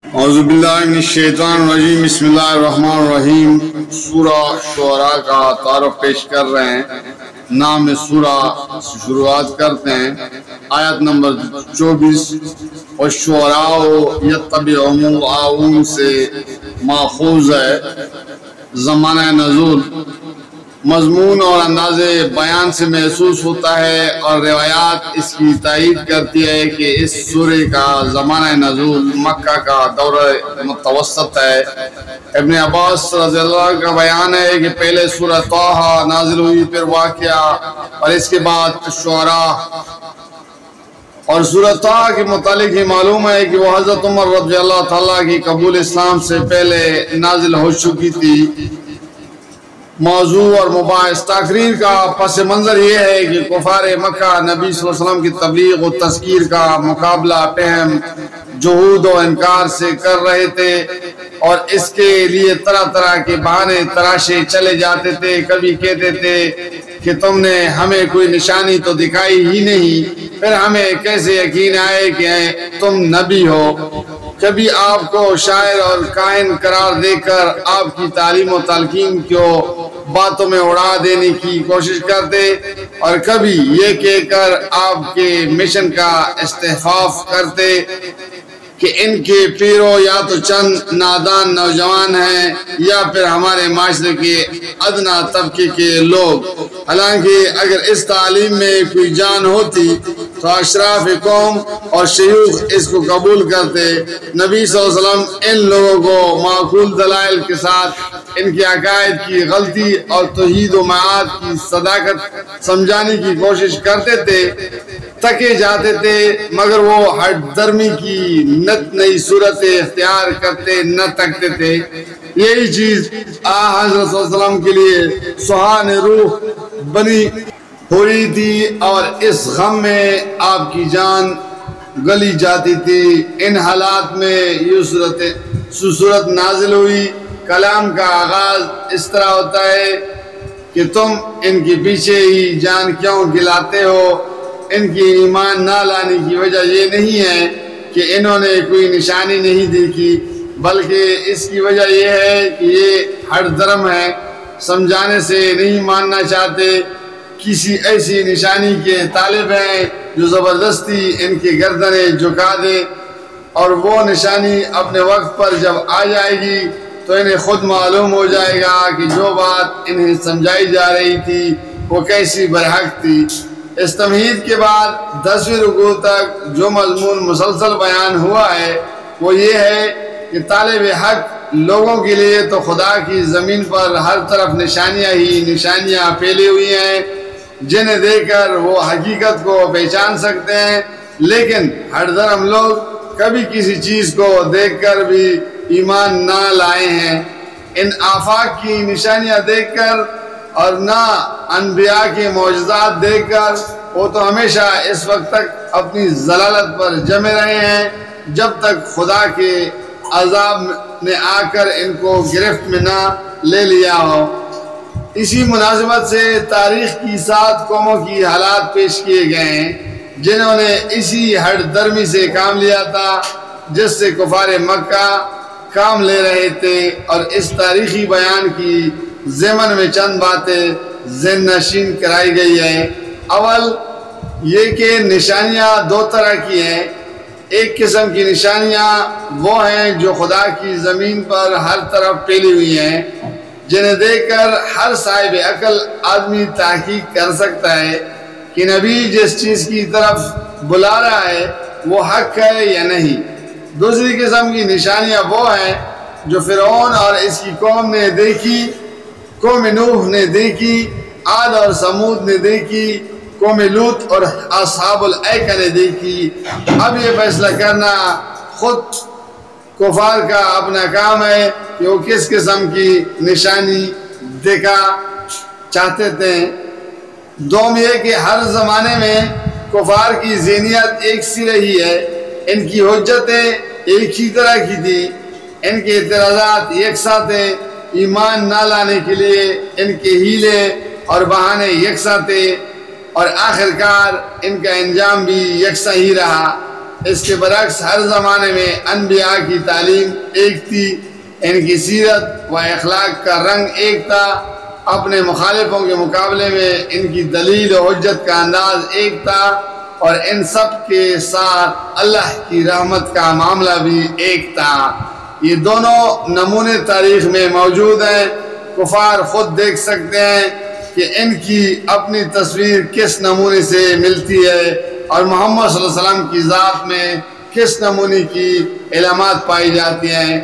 اعوذ باللہ من الشیطان الرجیم بسم اللہ الرحمن الرحیم۔ سورہ شعراء کا تعارف پیش کر رہے ہیں۔ نام سورہ سے شروعات کرتے ہیں۔ آیت نمبر 24 والشعراء یتبعہم الغاوون سے ماخوذ ہے۔ زمانہ نزول مضمون اور انداز بیان سے محسوس ہوتا ہے اور روایات اس کی تائید کرتی ہے کہ اس سورہ کا زمانہ نزول مکہ کا دورہ متوسط ہے۔ ابن عباس رضی اللہ عنہ کا بیان ہے کہ پہلے سورہ طٰہٰ نازل ہوئی، پھر واقعہ اور اس کے بعد شعراء۔ اور سورہ طٰہٰ کے متعلق ہی معلوم ہے کہ وہ حضرت عمر رضی اللہ تعالیٰ کی قبول اسلام سے پہلے نازل ہو چکی تھی۔ موضوع اور مباحث تقریر کا پس منظر یہ ہے کہ کفار مکہ نبی صلی اللہ علیہ وسلم کی تبلیغ و تذکیر کا مقابلہ فہم، جحود و انکار سے کر رہے تھے اور اس کے لیے طرح طرح کے بہانے تراشے چلے جاتے تھے۔ کبھی کہتے تھے کہ تم نے ہمیں کوئی نشانی تو دکھائی ہی نہیں، پھر ہمیں کیسے یقین آئے کہ تم نبی ہو۔ کبھی آپ کو شاعر اور کاہن قرار دے کر آپ کی تعلیم و تلقین کو باتوں میں اڑا دینے کی کوشش کرتے، اور کبھی یہ کہہ کر آپ کے مشن کا استخفاف کرتے کہ ان کے پیرو یا تو چند نادان نوجوان ہیں یا پھر ہمارے معاشرے کے ادنا طبقے کے لوگ۔ حالانکہ اگر اس تعلیم میں کوئی جان ہوتی تو اشراف قوم اور شیوخ اس کو قبول کرتے۔ نبی صلی اللہ علیہ وسلم ان لوگوں کو معقول دلائل کے ساتھ ان کے عقائد کی غلطی اور توحید و معاد کی صداقت سمجھانے کی کوشش کرتے تھے، تکے جاتے تھے، مگر وہ ہٹ درمی کی نت نئی صورت اختیار کرتے نہ تکتے تھے۔ یہی چیز حضرت صلی اللہ علیہ وسلم کے لیے سہان روح بنی ہو رہی تھی اور اس غم میں آپ کی جان گلی جاتی تھی۔ ان حالات میں یہ صورت نازل ہوئی۔ کلام کا آغاز اس طرح ہوتا ہے کہ تم ان کے پیچھے ہی جان کیوں گلاتے ہو؟ ان کی ایمان نہ لانے کی وجہ یہ نہیں ہے کہ انہوں نے کوئی نشانی نہیں دیکھی، بلکہ اس کی وجہ یہ ہے کہ یہ ہر درم ہے، سمجھانے سے نہیں ماننا چاہتے، کسی ایسی نشانی کے طالب ہیں جو زبردستی ان کی گردنیں جھکا دے، اور وہ نشانی اپنے وقت پر جب آ جائے گی تو انہیں خود معلوم ہو جائے گا کہ جو بات انہیں سمجھائی جا رہی تھی وہ کیسی برحق تھی۔ اس تمہید کے بعد 10ویں رکوع تک جو مضمون مسلسل بیان ہوا ہے وہ یہ ہے کہ طالب حق لوگوں کے لیے تو خدا کی زمین پر ہر طرف نشانیاں ہی نشانیاں پھیلی ہوئی ہیں جنہیں دیکھ کر وہ حقیقت کو پہچان سکتے ہیں، لیکن ہر درم لوگ کبھی کسی چیز کو دیکھ کر بھی ایمان نہ لائے ہیں۔ ان آفاق کی نشانیاں دیکھ کر اور نہ انبیاء کے معجزات دیکھ کر وہ تو ہمیشہ اس وقت تک اپنی ضلالت پر جمے رہے ہیں جب تک خدا کے عذاب نے آ کر ان کو گرفت میں نہ لے لیا ہو۔ اسی مناسبت سے تاریخ کی 7 قوموں کی حالات پیش کیے گئے ہیں جنہوں نے اسی ہر درمی سے کام لیا تھا جس سے کفار مکہ کام لے رہے تھے، اور اس تاریخی بیان کی ضمن میں چند باتیں ذہن نشین کرائی گئی ہیں۔ اول یہ کہ نشانیاں 2 طرح کی ہیں۔ ایک قسم کی نشانیاں وہ ہیں جو خدا کی زمین پر ہر طرف پھیلی ہوئی ہیں، جنہیں دیکھ کر ہر صاحب عقل آدمی تحقیق کر سکتا ہے کہ نبی جس چیز کی طرف بلا رہا ہے وہ حق ہے یا نہیں۔ دوسری قسم کی نشانیاں وہ ہیں جو فرعون اور اس کی قوم نے دیکھی، قوم نوح نے دیکھی، عاد اور سمود نے دیکھی، قوم لوط اور اصحاب الایکہ نے دیکھی۔ اب یہ فیصلہ کرنا خود کفار کا اپنا کام ہے کہ وہ کس قسم کی نشانی دیکھا چاہتے تھے۔ دوم یہ کہ ہر زمانے میں کفار کی ذہنیت ایک سی رہی ہے، ان کی حجتیں ایک ہی طرح کی تھی، ان کے اعتراضات یکساں تھے، ایمان نہ لانے کے لیے ان کے ہیلے اور بہانے یکساں تھے، اور آخرکار ان کا انجام بھی یکساں ہی رہا۔ اس کے برعکس ہر زمانے میں انبیاء کی تعلیم ایک تھی، ان کی سیرت و اخلاق کا رنگ ایک تھا، اپنے مخالفوں کے مقابلے میں ان کی دلیل و حجت کا انداز ایک تھا، اور ان سب کے ساتھ اللہ کی رحمت کا معاملہ بھی ایک تھا۔ یہ دونوں نمونے تاریخ میں موجود ہیں۔ کفار خود دیکھ سکتے ہیں کہ ان کی اپنی تصویر کس نمونے سے ملتی ہے اور محمد صلی اللہ علیہ وسلم کی ذات میں کس نمونے کی علامات پائی جاتی ہیں۔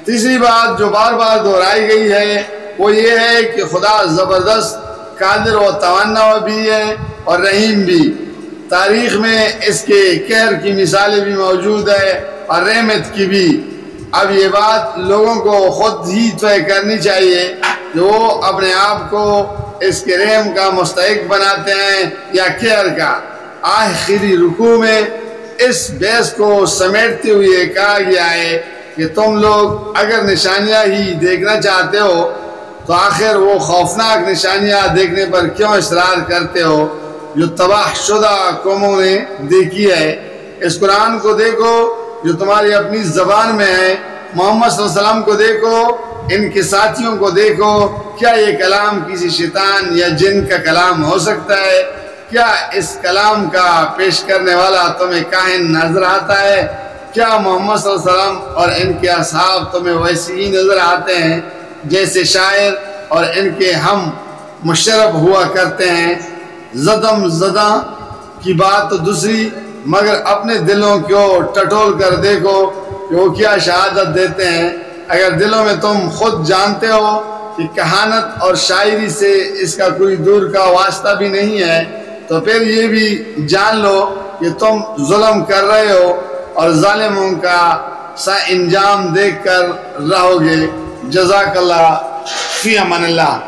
تیسری بات جو بار بار دہرائی گئی ہے وہ یہ ہے کہ خدا زبردست قادر و توانا بھی ہے اور رحیم بھی۔ تاریخ میں اس کے قہر کی مثالیں بھی موجود ہے اور رحمت کی بھی۔ اب یہ بات لوگوں کو خود ہی طے کرنی چاہیے کہ وہ اپنے آپ کو اس کے رحم کا مستحق بناتے ہیں یا قہر کا۔ آخری رکوع میں اس بحث کو سمیٹتے ہوئے کہا گیا ہے کہ تم لوگ اگر نشانیاں ہی دیکھنا چاہتے ہو تو آخر وہ خوفناک نشانیاں دیکھنے پر کیوں اصرار کرتے ہو جو تباہ شدہ قوموں نے دیکھی ہے؟ اس قرآن کو دیکھو جو تمہاری اپنی زبان میں ہے، محمد صلی اللہ علیہ وسلم کو دیکھو، ان کے ساتھیوں کو دیکھو، کیا یہ کلام کسی شیطان یا جن کا کلام ہو سکتا ہے؟ کیا اس کلام کا پیش کرنے والا تمہیں کاہن نظر آتا ہے؟ کیا محمد صلی اللہ علیہ وسلم اور ان کے اصحاب تمہیں ویسے ہی نظر آتے ہیں جیسے شاعر اور ان کے ہم مشرب ہوا کرتے ہیں؟ زدم زدہ کی بات تو دوسری، مگر اپنے دلوں کو ٹٹول کر دیکھو کہ وہ کیا شہادت دیتے ہیں۔ اگر دلوں میں تم خود جانتے ہو کہ کہانت اور شاعری سے اس کا کوئی دور کا واسطہ بھی نہیں ہے تو پھر یہ بھی جان لو کہ تم ظلم کر رہے ہو اور ظالموں کا سا انجام دیکھ کر رہو گے۔ جزاک اللہ، فی امان اللہ۔